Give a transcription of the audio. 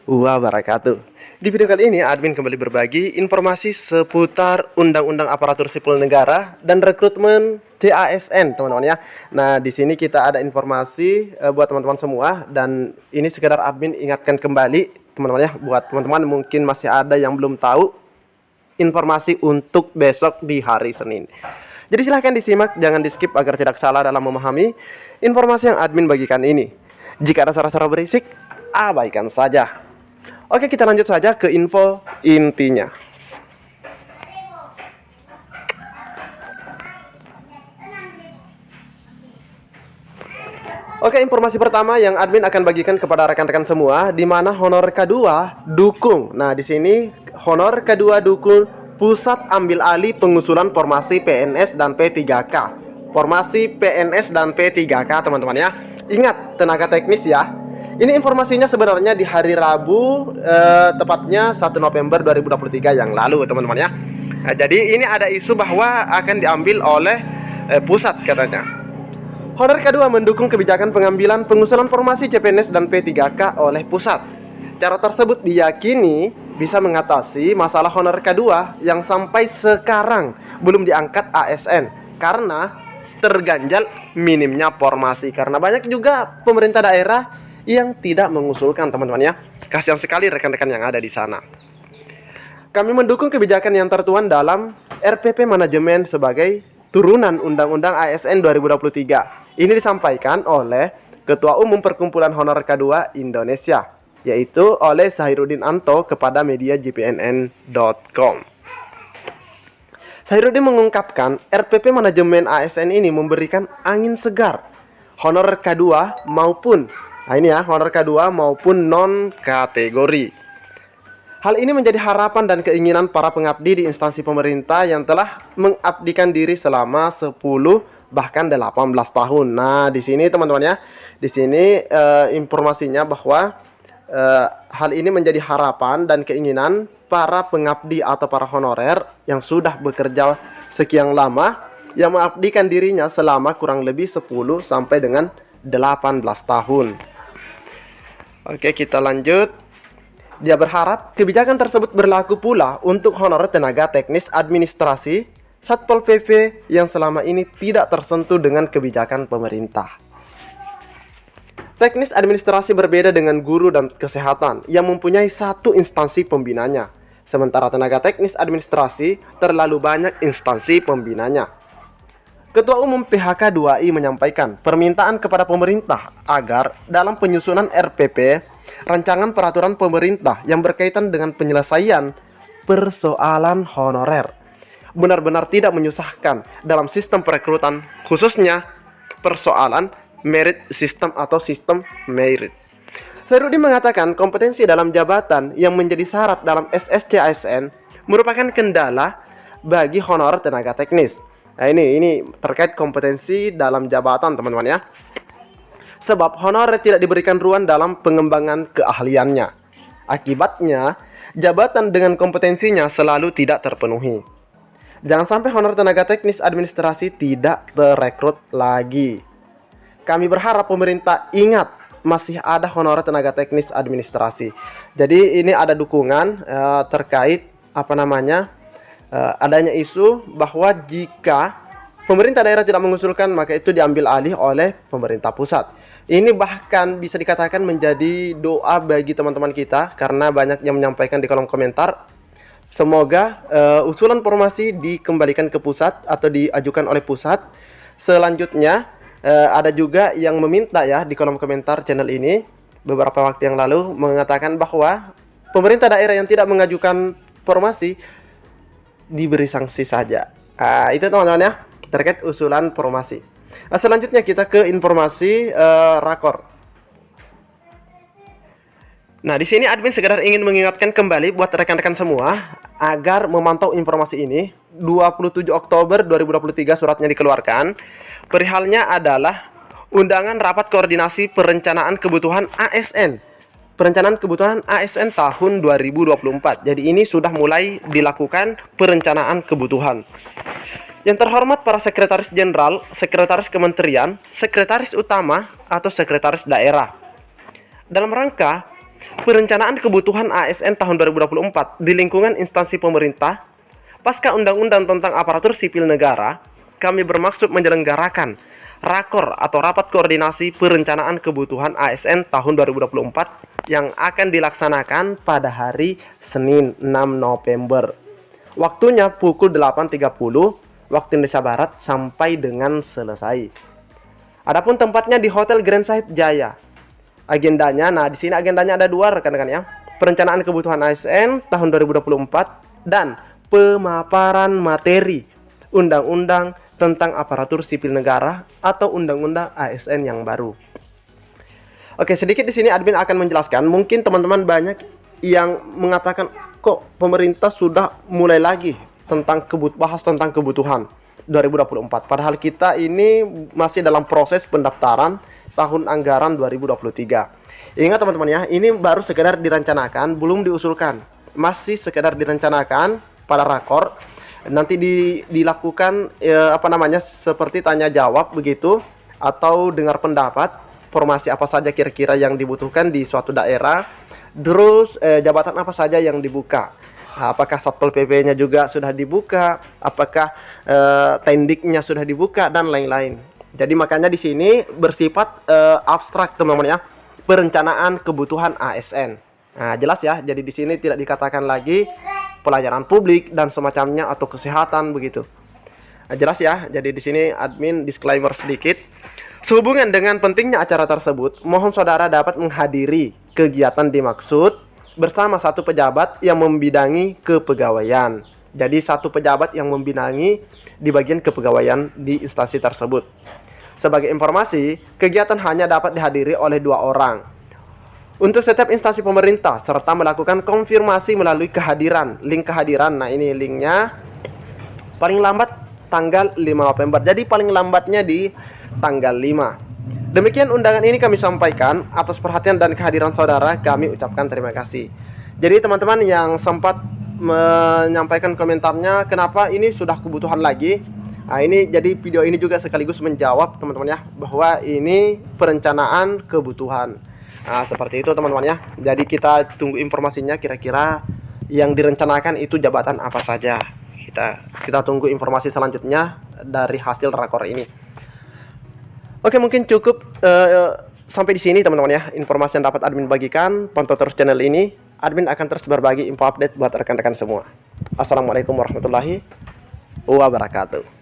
Wabarakatuh. Di video kali ini admin kembali berbagi informasi seputar Undang-Undang Aparatur Sipil Negara dan rekrutmen CASN, teman-teman ya. Nah, di sini kita ada informasi buat teman-teman semua, dan ini sekedar admin ingatkan kembali teman-teman ya, buat teman-teman mungkin masih ada yang belum tahu informasi untuk besok di hari Senin. Jadi silahkan disimak, jangan di skip agar tidak salah dalam memahami informasi yang admin bagikan ini. Jika ada salah-salah berisik, abaikan saja. Oke, kita lanjut saja ke info intinya. Oke, informasi pertama yang admin akan bagikan kepada rekan-rekan semua, di mana honor K2 dukung. Nah, di sini honor K2 dukung pusat ambil alih pengusulan formasi PNS dan P3K. Formasi PNS dan P3K, teman-teman ya. Ingat, tenaga teknis ya. Ini informasinya sebenarnya di hari Rabu, tepatnya 1 November 2023 yang lalu, teman-teman ya. Nah, jadi ini ada isu bahwa akan diambil oleh pusat katanya. Honor K2 mendukung kebijakan pengambilan pengusulan formasi CPNS dan P3K oleh pusat. Cara tersebut diyakini bisa mengatasi masalah honor K2 yang sampai sekarang belum diangkat ASN karena terganjal minimnya formasi. Karena banyak juga pemerintah daerah yang tidak mengusulkan, teman-teman ya. Kasihan sekali rekan-rekan yang ada di sana. Kami mendukung kebijakan yang tertuang dalam RPP Manajemen sebagai turunan Undang-Undang ASN 2023. Ini disampaikan oleh Ketua Umum Perkumpulan Honor K2 Indonesia, yaitu oleh Sahiruddin Anto kepada media jpnn.com. Sahiruddin mengungkapkan RPP Manajemen ASN ini memberikan angin segar honor K2 maupun honor K2 maupun non-kategori. Hal ini menjadi harapan dan keinginan para pengabdi di instansi pemerintah yang telah mengabdikan diri selama 10 bahkan 18 tahun. Nah, di sini teman-teman ya, di sini informasinya bahwa hal ini menjadi harapan dan keinginan para pengabdi atau para honorer yang sudah bekerja sekian lama, yang mengabdikan dirinya selama kurang lebih 10 sampai dengan 18 tahun. Oke, kita lanjut. Dia berharap kebijakan tersebut berlaku pula untuk honor tenaga teknis administrasi Satpol PP yang selama ini tidak tersentuh dengan kebijakan pemerintah. Teknis administrasi berbeda dengan guru dan kesehatan yang mempunyai satu instansi pembinanya, sementara tenaga teknis administrasi terlalu banyak instansi pembinanya. Ketua Umum PHK 2I menyampaikan permintaan kepada pemerintah agar dalam penyusunan RPP, rancangan peraturan pemerintah yang berkaitan dengan penyelesaian persoalan honorer, benar-benar tidak menyusahkan dalam sistem perekrutan, khususnya persoalan merit system atau sistem merit. Sahiruddin mengatakan kompetensi dalam jabatan yang menjadi syarat dalam SSCASN merupakan kendala bagi honor tenaga teknis. Nah, ini terkait kompetensi dalam jabatan, teman-teman ya. Sebab honorer tidak diberikan ruang dalam pengembangan keahliannya. Akibatnya, jabatan dengan kompetensinya selalu tidak terpenuhi. Jangan sampai honor tenaga teknis administrasi tidak terekrut lagi. Kami berharap pemerintah ingat masih ada honor tenaga teknis administrasi. Jadi ini ada dukungan terkait adanya isu bahwa jika pemerintah daerah tidak mengusulkan, maka itu diambil alih oleh pemerintah pusat. Ini bahkan bisa dikatakan menjadi doa bagi teman-teman kita, karena banyak yang menyampaikan di kolom komentar, semoga usulan formasi dikembalikan ke pusat atau diajukan oleh pusat. Selanjutnya ada juga yang meminta ya di kolom komentar channel ini beberapa waktu yang lalu mengatakan bahwa pemerintah daerah yang tidak mengajukan formasi diberi sanksi saja. Itu teman-teman ya, terkait usulan formasi. Selanjutnya kita ke informasi rakor. Nah, di sini admin sekedar ingin mengingatkan kembali buat rekan-rekan semua agar memantau informasi ini. 27 Oktober 2023 suratnya dikeluarkan. Perihalnya adalah undangan rapat koordinasi perencanaan kebutuhan ASN. Perencanaan kebutuhan ASN tahun 2024. Jadi ini sudah mulai dilakukan perencanaan kebutuhan. Yang terhormat para sekretaris jenderal, sekretaris kementerian, sekretaris utama atau sekretaris daerah. Dalam rangka Perencanaan kebutuhan ASN tahun 2024 di lingkungan instansi pemerintah. Pasca Undang-Undang tentang Aparatur Sipil Negara, kami bermaksud menyelenggarakan Rakor atau Rapat Koordinasi Perencanaan Kebutuhan ASN tahun 2024 yang akan dilaksanakan pada hari Senin 6 November. Waktunya pukul 8.30 waktu Indonesia Barat sampai dengan selesai. Adapun tempatnya di Hotel Grand Sahit Jaya. Agendanya, nah di sini agendanya ada dua rekan-rekan ya. Perencanaan kebutuhan ASN tahun 2024 dan pemaparan materi Undang-Undang tentang Aparatur Sipil Negara atau Undang-Undang ASN yang baru. Oke, sedikit di sini admin akan menjelaskan. Mungkin teman-teman banyak yang mengatakan kok pemerintah sudah mulai lagi tentang bahas tentang kebutuhan 2024. Padahal kita ini masih dalam proses pendaftaran tahun anggaran 2023. Ingat teman-teman ya, ini baru sekedar direncanakan, belum diusulkan. Masih sekedar direncanakan pada rakor. Nanti dilakukan seperti tanya jawab begitu, atau dengar pendapat formasi apa saja kira-kira yang dibutuhkan di suatu daerah, terus jabatan apa saja yang dibuka. Apakah Satpol PP-nya juga sudah dibuka, apakah tendiknya sudah dibuka dan lain-lain. Jadi makanya di sini bersifat abstrak teman-teman ya, perencanaan kebutuhan ASN. Nah, jelas ya. Jadi di sini tidak dikatakan lagi pelayanan publik dan semacamnya atau kesehatan begitu. Nah, jelas ya. Jadi di sini admin disclaimer sedikit. Sehubungan dengan pentingnya acara tersebut, mohon saudara dapat menghadiri kegiatan dimaksud bersama satu pejabat yang membidangi kepegawaian. Jadi satu pejabat yang membidangi di bagian kepegawaian di instansi tersebut. Sebagai informasi, kegiatan hanya dapat dihadiri oleh 2 orang. Untuk setiap instansi pemerintah serta melakukan konfirmasi melalui link kehadiran. Nah, ini linknya paling lambat tanggal 5 November. Jadi paling lambatnya di tanggal 5. Demikian undangan ini kami sampaikan. Atas perhatian dan kehadiran saudara kami ucapkan terima kasih. Jadi teman-teman yang sempat menyampaikan komentarnya, kenapa ini sudah kebutuhan lagi? Nah, ini jadi video ini juga sekaligus menjawab teman-teman ya, bahwa ini perencanaan kebutuhan. Nah, seperti itu teman-teman ya. Jadi kita tunggu informasinya, kira-kira yang direncanakan itu jabatan apa saja. Kita tunggu informasi selanjutnya dari hasil rakor ini. Oke, mungkin cukup sampai di sini teman-teman ya, informasi yang dapat admin bagikan. Pantau terus channel ini. Admin akan terus berbagi info update buat rekan-rekan semua. Assalamualaikum warahmatullahi wabarakatuh.